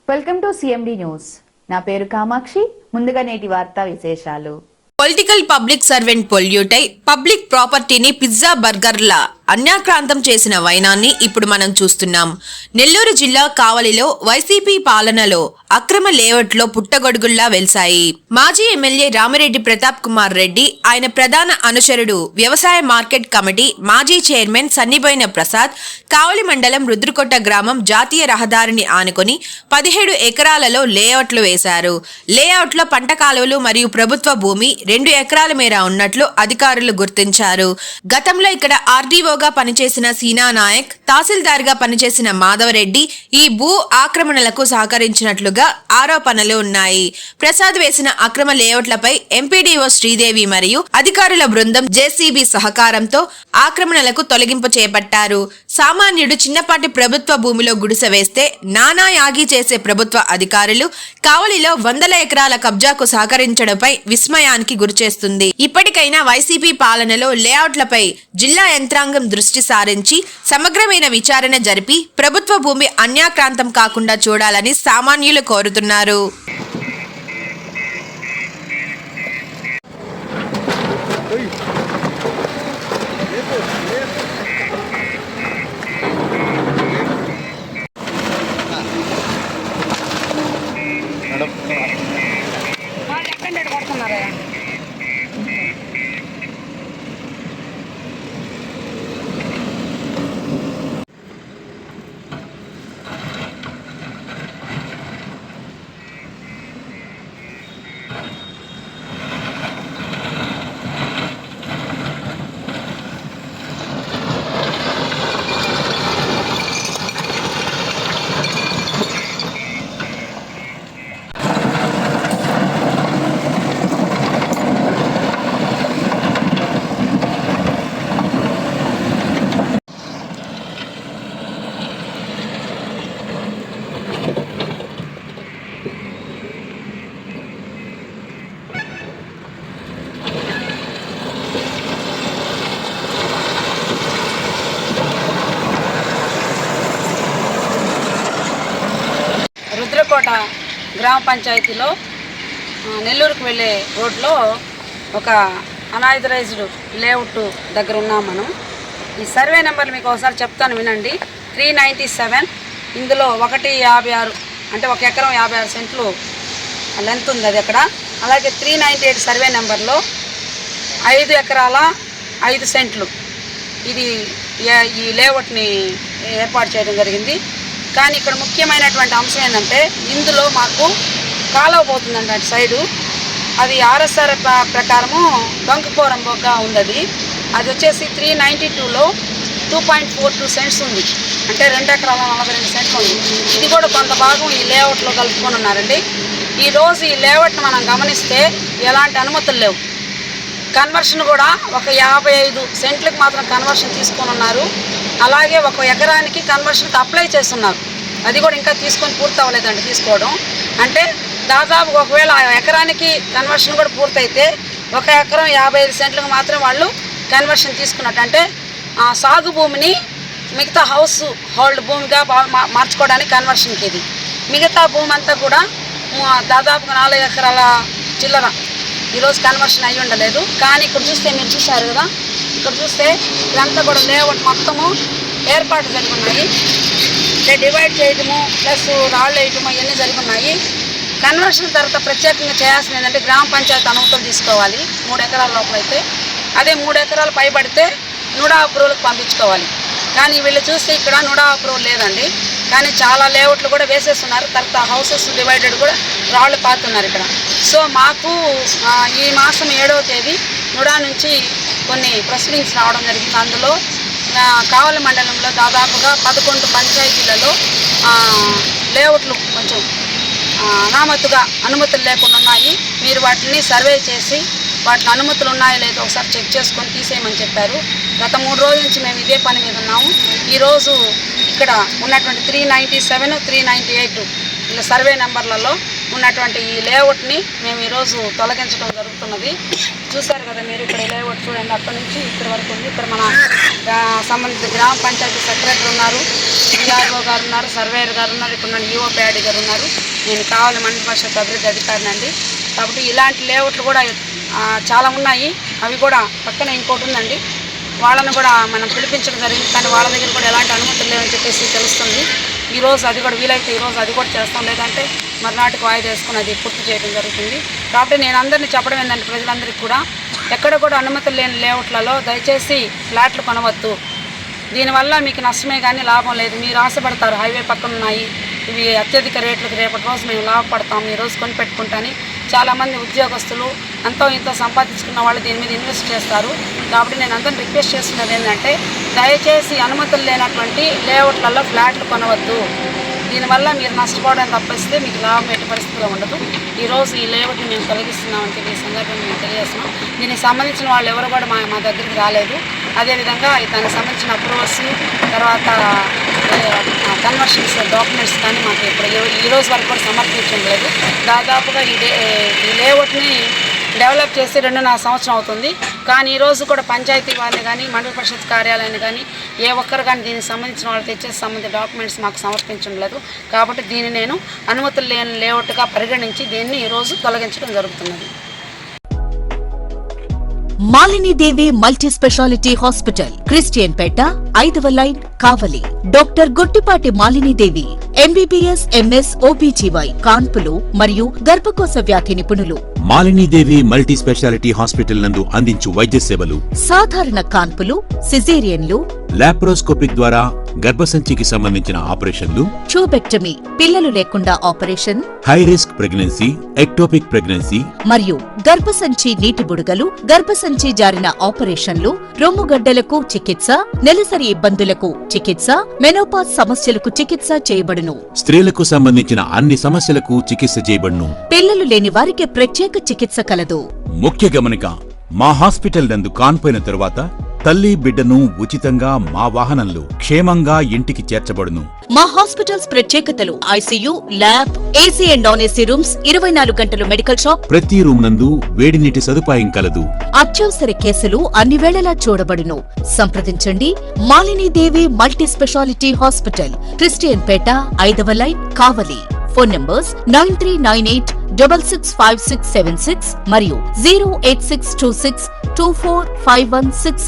Welcome to CMD news. నా పేరు కామాక్షి. ముందుగా నేటి వార్తా విశేషాలు. పొలిటికల్ పబ్లిక్ సర్వెంట్ పొల్యూట్ అయి పబ్లిక్ ప్రాపర్టీని పిజ్జా బర్గర్ల అన్యాక్రాంతం చేసిన వైనాన్ని ఇప్పుడు మనం చూస్తున్నాం. నెల్లూరు జిల్లా కావలిలో వైసీపీ పాలనలో అక్రమ లేఅవుట్లో పుట్టగొడుగుల్లా వెలిశాయి. మాజీ ఎమ్మెల్యే రామిరెడ్డి ప్రతాప్ కుమార్ రెడ్డి, ఆయన ప్రధాన అనుచరుడు వ్యవసాయ మార్కెట్ కమిటీ మాజీ చైర్మన్ సన్నిబోయిన ప్రసాద్ కావలి మండలం రుద్రకొట్ట గ్రామం జాతీయ రహదారిని ఆనుకొని 17 ఎకరాలలో లేఅవుట్లు వేశారు. లేఅవుట్లో పంట కాలువలు మరియు ప్రభుత్వ భూమి 2 ఎకరాల మేర ఉన్నట్లు అధికారులు గుర్తించారు. గతంలో ఇక్కడ ఆర్డీఓగా పనిచేసిన సీనా నాయక్, తహసీల్దార్గా పనిచేసిన మాధవరెడ్డి ఈ భూ ఆక్రమణలకు సహకరించినట్లుగా ఆరోపణలు ఉన్నాయి. ప్రసాద్ వేసిన అక్రమ లేఅవుట్లపై ఎంపీడీఓ శ్రీదేవి మరియు అధికారుల బృందం జేసీబీ సహకారంతో ఆక్రమణలకు తొలగింపు చేపట్టారు. సామాన్యుడు చిన్నపాటి ప్రభుత్వ భూమిలో గుడిసె వేస్తే నానా యాగి చేసే ప్రభుత్వ అధికారులు కావలిలో 100 ఎకరాల కబ్జాకు సహకరించడంపై విస్మయానికి గురిచేస్తుంది. ఇప్పటికైనా వైసీపీ పాలనలో లేఅవుట్లపై జిల్లా యంత్రాంగం దృష్టి సారించి సమగ్రమైన విచారణ జరిపి ప్రభుత్వ భూమి అన్యాక్రాంతం కాకుండా చూడాలని సామాన్యులు కోరుతున్నారు. రుద్రకోట గ్రామ పంచాయతీలో నెల్లూరుకు వెళ్ళే రోడ్లో ఒక అనాథరైజ్డ్ లేఅవుట్ దగ్గర ఉన్నాం మనం. ఈ సర్వే నెంబర్లు మీకు ఒకసారి చెప్తాను వినండి. 397, ఇందులో 156 అంటే 1 ఎకరం 56 సెంట్లు లెంత్ ఉంది అది అక్కడ. అలాగే 398 సర్వే నెంబర్లో 5 ఎకరాల 5 సెంట్లు ఇది ఈ లేఅవుట్ని ఏర్పాటు చేయడం జరిగింది. కానీ ఇక్కడ ముఖ్యమైనటువంటి అంశం ఏంటంటే ఇందులో మాకు కాలువ పోతుందండి అటు సైడు. అది ఆర్ఎస్ఆర్ ప్రకారము డొంకకోరంబోగా ఉంది. అది వచ్చేసి 392లో 2.42 సెంట్స్ ఉంది, అంటే 2 ఎకరాల 42 సెంట్లు ఉంది. ఇది కూడా కొంత భాగం ఈ లేఅవుట్లో కలుపుకొని ఉన్నారండి. ఈరోజు ఈ లేఅవుట్ని మనం గమనిస్తే ఎలాంటి అనుమతులు లేవు. కన్వర్షన్ కూడా ఒక 55 సెంట్లకు మాత్రం కన్వర్షన్ తీసుకొని ఉన్నారు. అలాగే 1 ఎకరానికి కన్వర్షన్కి అప్లై చేస్తున్నారు. అది కూడా ఇంకా తీసుకొని పూర్తి అవ్వలేదండి తీసుకోవడం. అంటే దాదాపు ఒకవేళ ఎకరానికి కన్వర్షన్ కూడా పూర్తయితే 1 ఎకరం 55 సెంట్లకు మాత్రం వాళ్ళు కన్వర్షన్ తీసుకున్నట్టు. అంటే సాగు భూమిని మిగతా హౌస్ హోల్డ్ భూమిగా మార్చుకోవడానికి కన్వర్షన్కి ఇది. మిగతా భూమి అంతా కూడా దాదాపుగా 4 ఎకరాల చిల్లర ఈరోజు కన్వర్షన్ అయ్యి ఉండలేదు. కానీ ఇక్కడ చూస్తే మీరు చూశారు కదా, ఇక్కడ చూస్తే ఇదంతా కూడా లేఅవుట్ మొత్తము ఏర్పాటు జరిగి ఉన్నాయి. అంటే డివైడ్ చేయడము ప్లస్ రాళ్ళు వేయటము ఇవన్నీ జరిగి ఉన్నాయి. కన్వర్షన్ తర్వాత ప్రత్యేకంగా చేయాల్సింది ఏంటంటే గ్రామ పంచాయతీ అనుమతులు తీసుకోవాలి 3 ఎకరాల లోపల అయితే. అదే 3 ఎకరాలు పైబడితే నుడా అప్రూవల్కి పంపించుకోవాలి. కానీ వీళ్ళు చూస్తే ఇక్కడ నుడా అప్రూవల్ లేదండి. కానీ చాలా లేఅవుట్లు కూడా వేసేస్తున్నారు. తర్వాత హౌసెస్ డివైడెడ్ కూడా రాళ్ళు పాతున్నారు ఇక్కడ. సో మాకు ఈ మాసం 7వ తేదీ నుడా నుంచి కొన్ని ప్రొసీడింగ్స్ రావడం జరిగింది. అందులో కావలి మండలంలో దాదాపుగా 11 పంచాయతీలలో లేఅవుట్లు కొంచెం అనామతుగా అనుమతులు లేకుండా ఉన్నాయి. మీరు వాటిని సర్వే చేసి వాటిని అనుమతులు ఉన్నాయో లేదో ఒకసారి చెక్ చేసుకొని తీసేయమని చెప్పారు. గత 3 రోజుల నుంచి మేము ఇదే పని మీద ఉన్నాము. ఈరోజు ఇక్కడ ఉన్నటువంటి 397, 398 సర్వే నెంబర్లలో ఉన్నటువంటి ఈ లేఅవుట్ని మేము ఈరోజు తొలగించడం జరుగుతున్నది. చూశారు కదా మీరు, ఇక్కడ లేఅవుట్ చూడండి, అక్కడి నుంచి ఇక్కడ వరకు ఉంది. ఇక్కడ మన సంబంధిత గ్రామ పంచాయతీ సెక్రటరీ ఉన్నారు, డిఆర్ఓ గారు ఉన్నారు, సర్వేయర్ గారు ఉన్నారు, ఇక్కడ ఈఓ ప్యాడీ గారు ఉన్నారు. నేను కావాలి మండల పరిషత్ అభివృద్ధి అధికారిని అండి. కాబట్టి ఇలాంటి లేఅవుట్లు కూడా చాలా ఉన్నాయి. అవి కూడా పక్కన ఇంకోటి ఉందండి, వాళ్ళని కూడా మనం పిలిపించడం జరిగింది. కానీ వాళ్ళ దగ్గర కూడా ఎలాంటి అనుమతులు లేవని చెప్పేసి తెలుస్తుంది. ఈరోజు అది కూడా వీలైతే ఈరోజు అది కూడా చేస్తాం, లేదంటే మర్నాటికి వాయిదా వేసుకుని అది పూర్తి చేయడం జరుగుతుంది. కాబట్టి నేను అందరినీ చెప్పడం ఏంటంటే, ప్రజలందరికీ కూడా ఎక్కడ కూడా అనుమతులు లేని లేఅవుట్లలో దయచేసి ఫ్లాట్లు కొనవద్దు. దీనివల్ల మీకు నష్టమే కానీ లాభం లేదు. మీరు ఆశపడతారు, హైవే పక్కన ఉన్నాయి, ఇవి అత్యధిక రేట్లకు రేపటి రోజు మేము లాభపడతాం, ఈరోజు కొని పెట్టుకుంటాని చాలామంది ఉద్యోగస్తులు ఎంతో ఇంతో సంపాదించుకున్న వాళ్ళు దీని మీద ఇన్వెస్ట్ చేస్తారు. కాబట్టి నేను అందరిని రిక్వెస్ట్ చేస్తున్నది ఏంటంటే, దయచేసి అనుమతులు లేనటువంటి లేఅవుట్లలో ఫ్లాట్లు కొనవద్దు. దీనివల్ల మీరు నష్టపోవడం తప్పిస్తే మీకు లాభం ఎట్టి పరిస్థితిలో ఉండదు. ఈరోజు ఈ లేఅవుట్ని మేము తొలగిస్తున్నామని చెప్పి ఈ సందర్భంగా మేము తెలియజేస్తున్నాం. దీనికి సంబంధించిన వాళ్ళు ఎవరు కూడా మా దగ్గరికి రాలేదు. అదేవిధంగా దానికి సంబంధించిన అప్రూవల్స్, తర్వాత కన్వర్షన్స్ డాక్యుమెంట్స్ కానీ మాకు ఇప్పుడు ఈరోజు వరకు కూడా సమర్పించడం లేదు. దాదాపుగా ఈ లేఅవుట్ని డెవలప్ చేసి 2.5 సంవత్సరం అవుతుంది. కానీ ఈరోజు కూడా పంచాయతీ వారిని కానీ మండల పరిషత్ కార్యాలయాన్ని కానీ ఏ ఒక్కరు కానీ దీనికి సంబంధించిన వాళ్ళు తెచ్చే సంబంధించిన డాక్యుమెంట్స్ మాకు సమర్పించడం లేదు. కాబట్టి దీన్ని నేను అనుమతులు లేని లేఅవుట్గా పరిగణించి దీన్ని ఈరోజు తొలగించడం జరుగుతున్నది. Malinidevi multi speciality hospital, Christianpet, 5వ line, Kavali. Doctor Gottipati Malinidevi, MBBS, MS, OBGY, కాన్పులు మరియు గర్భకోశ వ్యాధి నిపుణులు. మాలినీదేవి మల్టీ స్పెషాలిటీ హాస్పిటల్ నందు అందించు వైద్య సేవలు: సాధారణ కాన్పులు, సిజేరియన్లు, లాప్రోస్కోపిక్ ద్వారా గర్భసంచికి సంబంధించిన ఆపరేషన్లు, ట్యూబెక్టమీ, పిల్లలు లేకుండా operation, high risk pregnancy, ectopic pregnancy మరియు గర్భసంచి నీటి బుడగలు, గర్భసంచి జారిన ఆపరేషన్లు, రొమ్ముగడ్డలకు చికిత్స, నెలసరి ఇబ్బందులకు చికిత్స, మెనోపాజ్ సమస్యలకు చికిత్స చేయబడును. స్త్రీలకు సంబంధించిన అన్ని సమస్యలకు చికిత్స చేయబడును. పిల్లలు లేని వారికి ప్రత్యేక చికిత్స కలదు. ముఖ్య గమనిక: మా హాస్పిటల్ నందు కాన్పోయిన తరువాత తల్లి బిడ్డను ఉచితంగా మా వాహనంలో క్షేమంగా ఇంటికి చేర్చబడును. మా హాస్పిటల్స్ ప్రత్యేకతలు: ICU, lab, AC and non AC rooms, 24 గంటలు మెడికల్ షాప్, ప్రతి రూమ్ నందు వేడి నీటి సదుపాయం కలదు. అత్యవసర కేసులు అన్ని వేళలా చూడబడును. సంప్రదించండి Malinidevi multi speciality hospital, Christianpet, 5వ లైన్, కావలి. ఫోన్ నంబర్స్ 9398665676 మరియు 08626245166.